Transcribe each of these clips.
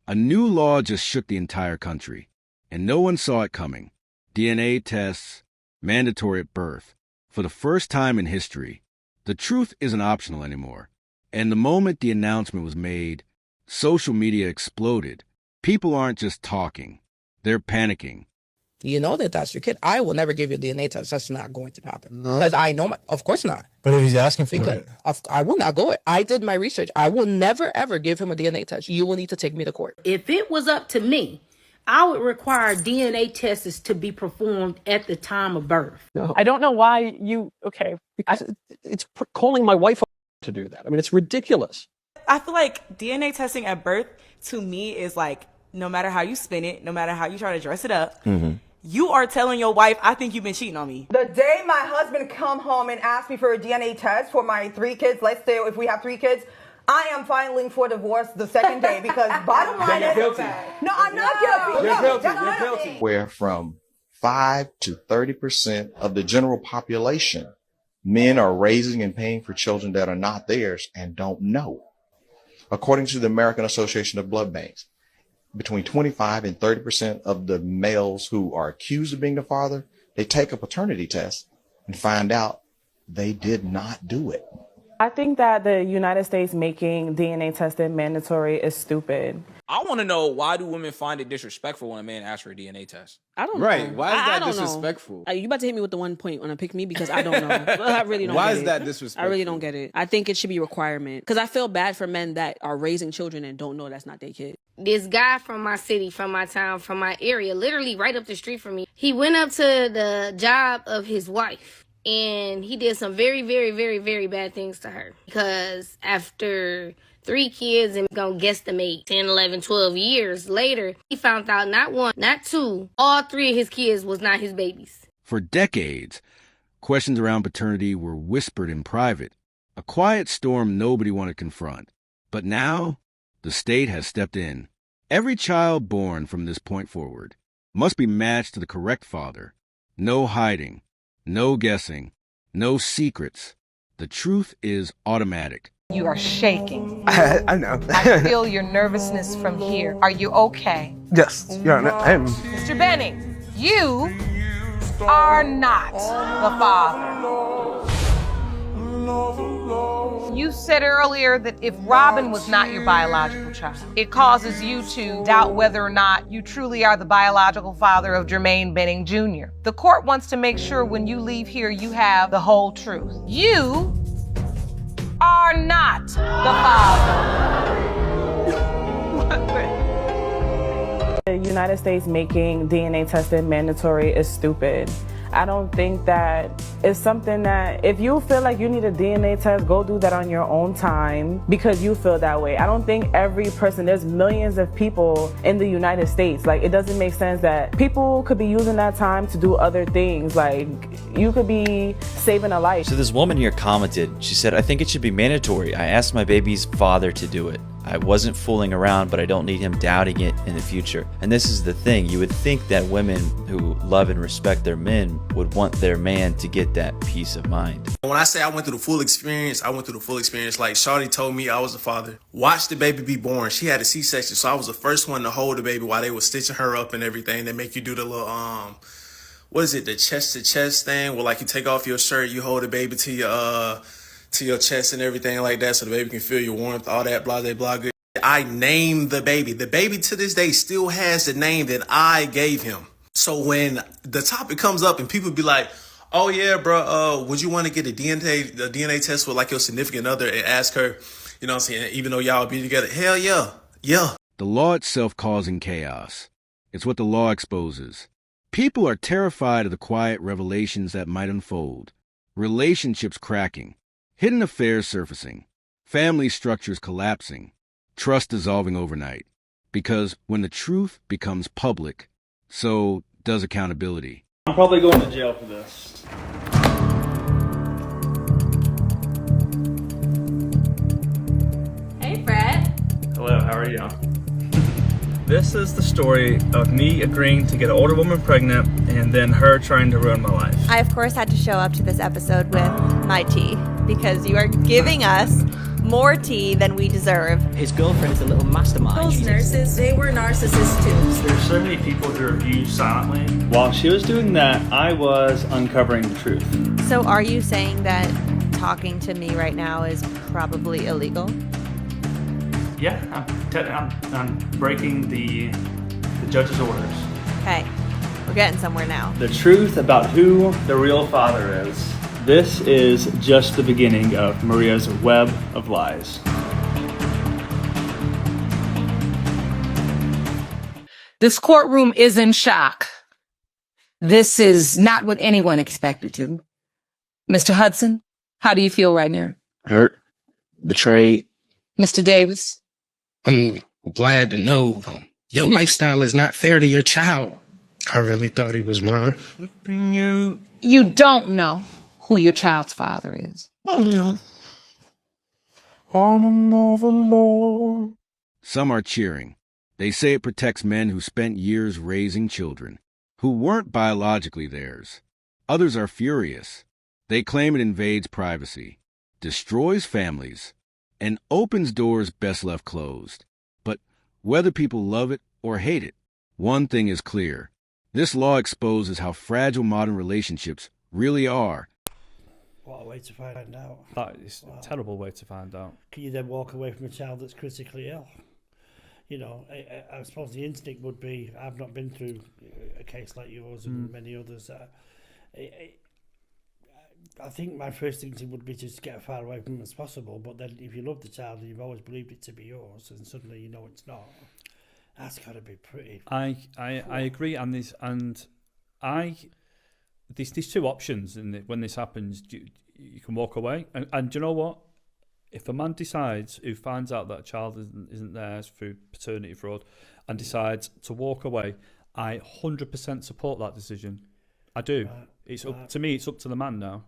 A new law just shook the entire country, and no one saw it coming. DNA tests, mandatory at birth. For the first time in history, the truth isn't optional anymore. And the moment the announcement was made, social media exploded. People aren't just talking, they're panicking. You know that that's your kid. I will never give you a DNA test. That's not going to happen. Because I know, of course not. But if he's asking for it. I will not go. I did my research. I will never, ever give him a DNA test. You will need to take me to court. If it was up to me, I would require DNA tests to be performed at the time of birth. No. I don't know why you, because it's calling my wife to do that. I mean, it's ridiculous. I feel like DNA testing at birth, to me, is like, no matter how you spin it, no matter how you try to dress it up, you are telling your wife, I think you've been cheating on me. The day my husband come home and ask me for a DNA test for my 3 kids, let's say if we have 3 kids, I am filing for divorce the second day because bottom line is, no, I'm not guilty. You're guilty. Where from 5 to 30% of the general population, men are raising and paying for children that are not theirs and don't know. According to the American Association of Blood Banks, between 25 and 30% of the males who are accused of being the father, they take a paternity test and find out they did not do it. I think that the United States making DNA testing mandatory is stupid. I want to know, why do women find it disrespectful when a man asks for a DNA test? I don't know. Right. Why is that I disrespectful? You about to hit me with the 1 point on a pick me because I don't know. I really don't Why get is it. that disrespectful? I really don't get it. I think it should be a requirement because I feel bad for men that are raising children and don't know that's not their kid. This guy from my city, from my town, from my area, literally right up the street from me, he went up to the job of his wife. And he did some very, very, very, very bad things to her. Because after 3 kids and gonna guesstimate 10, 11, 12 years later, he found out not 1, not 2, all 3 of his kids was not his babies. For decades, questions around paternity were whispered in private, a quiet storm nobody wanted to confront. But now, the state has stepped in. Every child born from this point forward must be matched to the correct father. No hiding. No guessing, no secrets. The truth is automatic. You are shaking. I know. I feel your nervousness from here. Are you okay? Yes, Your Honor, I am. Mr. Benning, you are not the father. You said earlier that if Robin was not your biological child, it causes you to doubt whether or not you truly are the biological father of Jermaine Benning Jr. The court wants to make sure when you leave here, you have the whole truth. You are not the father. The United States making DNA testing mandatory is stupid. I don't think that it's something that if you feel like you need a DNA test, go do that on your own time because you feel that way. I don't think every person, there's millions of people in the United States. Like, it doesn't make sense that people could be using that time to do other things. Like, you could be saving a life. So this woman here commented, she said, I think it should be mandatory. I asked my baby's father to do it. I wasn't fooling around, but I don't need him doubting it in the future. And this is the thing. You would think that women who love and respect their men would want their man to get that peace of mind. When I say I went through the full experience, I went through the full experience. Like Shawty told me I was the father. Watched the baby be born. She had a C-section, so I was the first one to hold the baby while they were stitching her up and everything. They make you do the little, what is it, the chest-to-chest thing where, like, you take off your shirt, you hold the baby to your chest and everything like that so the baby can feel your warmth, all that, blah, blah, blah. Good. I named the baby. The baby to this day still has the name that I gave him. So when the topic comes up and people be like, oh yeah, bro, would you want to get a DNA test with like your significant other and ask her, you know what I'm saying, even though y'all be together? Hell yeah. Yeah. The law itself causing chaos. It's what the law exposes. People are terrified of the quiet revelations that might unfold. Relationships cracking. Hidden affairs surfacing. Family structures collapsing. Trust dissolving overnight. Because when the truth becomes public, so does accountability. I'm probably going to jail for this. Hey, Fred. Hello, how are you? This is the story of me agreeing to get an older woman pregnant and then her trying to ruin my life. I, of course, had to show up to this episode with my tea because you are giving us more tea than we deserve. His girlfriend is a little mastermind. Those nurses, they were narcissists too. There's so many people who are abused silently. While she was doing that, I was uncovering the truth. So are you saying that talking to me right now is probably illegal? Yeah, I'm breaking the judge's orders. Hey, we're getting somewhere now. The truth about who the real father is. This is just the beginning of Maria's web of lies. This courtroom is in shock. This is not what anyone expected to. Mr. Hudson, how do you feel right now? Hurt, betrayed. Mr. Davis? I'm glad to know your lifestyle is not fair to your child. I really thought he was mine. You don't know who your child's father is. Oh, no. On over, Lord. Some are cheering. They say it protects men who spent years raising children, who weren't biologically theirs. Others are furious. They claim it invades privacy, destroys families, and opens doors best left closed. But whether people love it or hate it, one thing is clear. This law exposes how fragile modern relationships really are. What a way to find out. That is a terrible way to find out. Can you then walk away from a child that's critically ill? You know, I suppose the instinct would be, I've not been through a case like yours and many others. I think my first instinct would be to just get as far away from him as possible. But then if you love the child and you've always believed it to be yours and suddenly you know it's not, that's got to be pretty... I agree on this, and these two options, and when this happens, you can walk away. And do you know what? If a man decides, who finds out that a child isn't theirs through paternity fraud, and decides to walk away, I 100% support that decision. I do. Right. To me, it's up to the man now.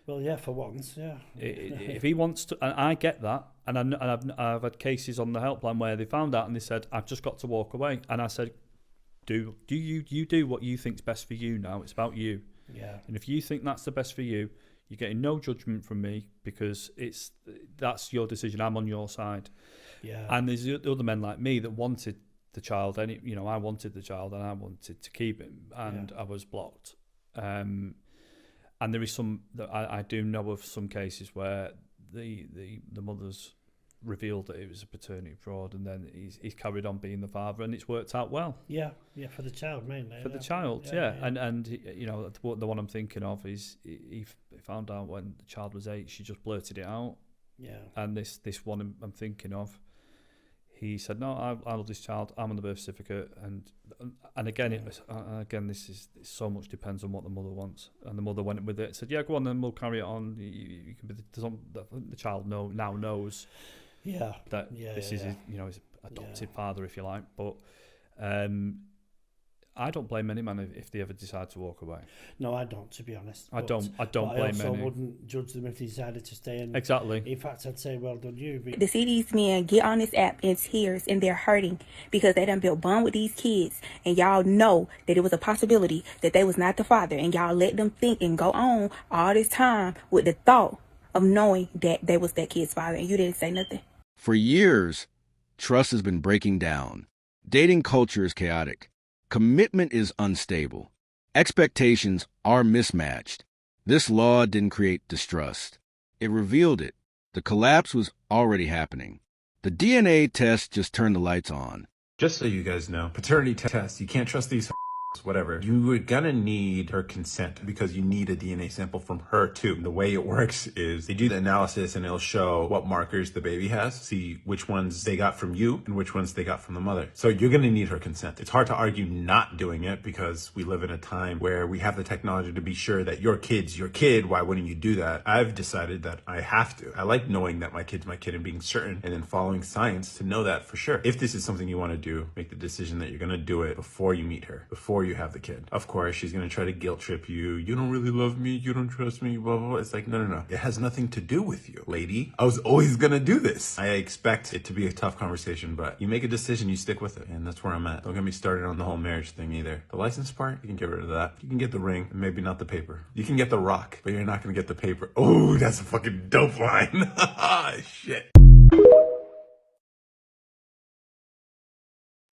Well, yeah, for once, yeah. If he wants to, and I get that, and I've had cases on the helpline where they found out and they said, "I've just got to walk away," and I said, "Do you do what you think's best for you now? It's about you." Yeah. And if you think that's the best for you, you're getting no judgment from me because that's your decision. I'm on your side. Yeah. And there's other men like me that wanted the child, and I wanted the child and I wanted to keep him, and I was blocked. And there is some that I do know of some cases where the mother's revealed that it was a paternity fraud, and then he's carried on being the father, and it's worked out well. Yeah, for the child mainly. For the child, yeah. And the one I'm thinking of is he found out when the child was 8, she just blurted it out. Yeah. And this one I'm thinking of, he said, "No, I love this child. I'm on the birth certificate." And again, this is so much depends on what the mother wants. And the mother went with it. Said, "Yeah, go on, then we'll carry it on. You can be the child now knows." Yeah. That this is his adopted father, if you like. But I don't blame any man if they ever decide to walk away. No, I don't, to be honest. I don't blame I also any. wouldn't judge them if they decided to stay in. Exactly. In fact, I'd say, well done you. To see these men get on this app in tears and they're hurting because they done built bond with these kids, and y'all know that it was a possibility that they was not the father, and y'all let them think and go on all this time with the thought of knowing that they was that kid's father, and you didn't say nothing. For years, trust has been breaking down. Dating culture is chaotic. Commitment is unstable. Expectations are mismatched. This law didn't create distrust. It revealed it. The collapse was already happening. The DNA test just turned the lights on. Just so you guys know, paternity tests, you can't trust these whatever. You are gonna need her consent because you need a DNA sample from her too. The way it works is they do the analysis and it'll show what markers the baby has, see which ones they got from you and which ones they got from the mother. So you're gonna need her consent. It's hard to argue not doing it because we live in a time where we have the technology to be sure that your kid's your kid. Why wouldn't you do that? I've decided that I have to. I like knowing that my kid's my kid and being certain and then following science to know that for sure. If this is something you want to do, make the decision that you're gonna do it before you meet her, before before you have the kid. Of course, she's going to try to guilt trip you. You don't really love me. You don't trust me, blah, blah, blah. It's like, no. It has nothing to do with you, lady. I was always going to do this. I expect it to be a tough conversation, but you make a decision, you stick with it. And that's where I'm at. Don't get me started on the whole marriage thing either. The license part, you can get rid of that. You can get the ring, and maybe not the paper. You can get the rock, but you're not going to get the paper. Oh, that's a fucking dope line. Shit.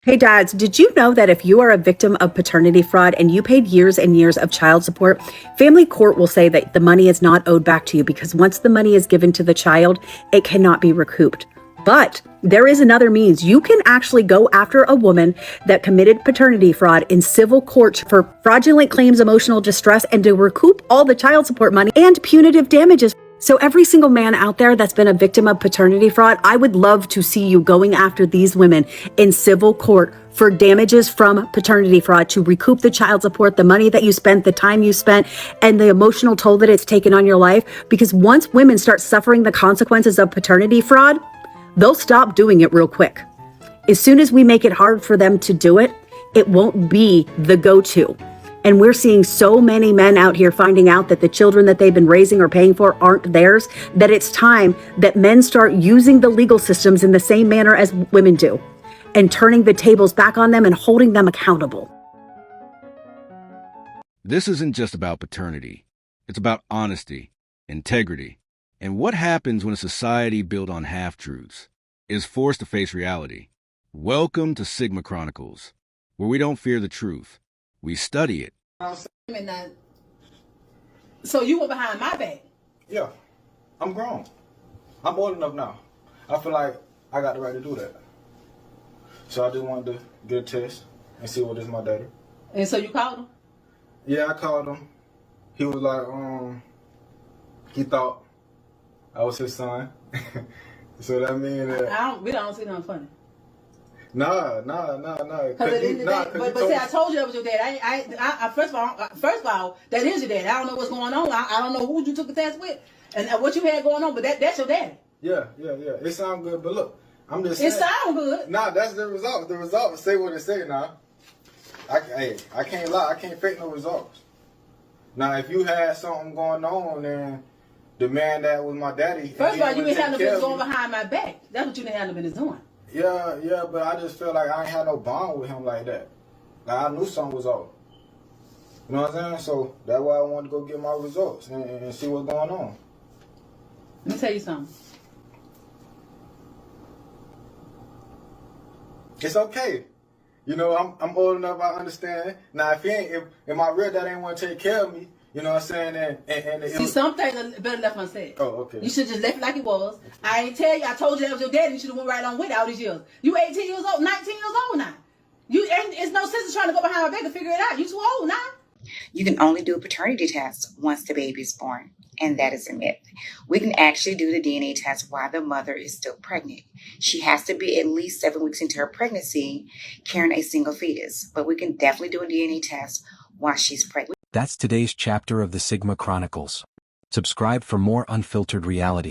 Hey dads, did you know that if you are a victim of paternity fraud and you paid years and years of child support, family court will say that the money is not owed back to you because once the money is given to the child, it cannot be recouped. But there is another means. You can actually go after a woman that committed paternity fraud in civil court for fraudulent claims, emotional distress, and to recoup all the child support money and punitive damages. So every single man out there that's been a victim of paternity fraud, I would love to see you going after these women in civil court for damages from paternity fraud to recoup the child support, the money that you spent, the time you spent, and the emotional toll that it's taken on your life. Because once women start suffering the consequences of paternity fraud, they'll stop doing it real quick. As soon as we make it hard for them to do it, it won't be the go-to. And we're seeing so many men out here finding out that the children that they've been raising or paying for aren't theirs, that it's time that men start using the legal systems in the same manner as women do and turning the tables back on them and holding them accountable. This isn't just about paternity. It's about honesty, integrity, and what happens when a society built on half-truths is forced to face reality. Welcome to Sigma Chronicles, where we don't fear the truth. We study it. So you were behind my back? Yeah, I'm grown. I'm old enough now. I feel like I got the right to do that. So I just wanted to get a test and see what is my daddy. And so you called him? Yeah, I called him. He was like, he thought I was his son. So that means that... We don't see nothing funny. Nah. But see, I told you that was your dad. I first of all, that is your dad. I don't know what's going on. I don't know who you took the test with and what you had going on, but that's your daddy. Yeah. It sounds good, but look, I'm just saying. It sounds good. Nah, that's the result. The result say what it say now. I can't lie. I can't fake no results. Now, if you had something going on, then the man that was my daddy. First of all, you didn't have no business going behind my back. That's what you didn't have no business doing. Yeah, but I just feel like I ain't had no bond with him like that. Like, I knew something was off. You know what I'm saying? So that's why I wanted to go get my results and see what's going on. Let me tell you something. It's okay. You know, I'm old enough, I understand. Now, if my real dad ain't want to take care of me, you know what I'm saying? And see, some things are better left unsaid. Oh, okay. You should just left it like it was. I ain't tell you. I told you that was your daddy. You should have went right on with it all these years. You 18 years old, 19 years old now. It's no sense trying to go behind my back and figure it out. You too old now. You can only do a paternity test once the baby is born, and that is a myth. We can actually do the DNA test while the mother is still pregnant. She has to be at least 7 weeks into her pregnancy carrying a single fetus, but we can definitely do a DNA test while she's pregnant. That's today's chapter of the Sigma Chronicles. Subscribe for more unfiltered reality.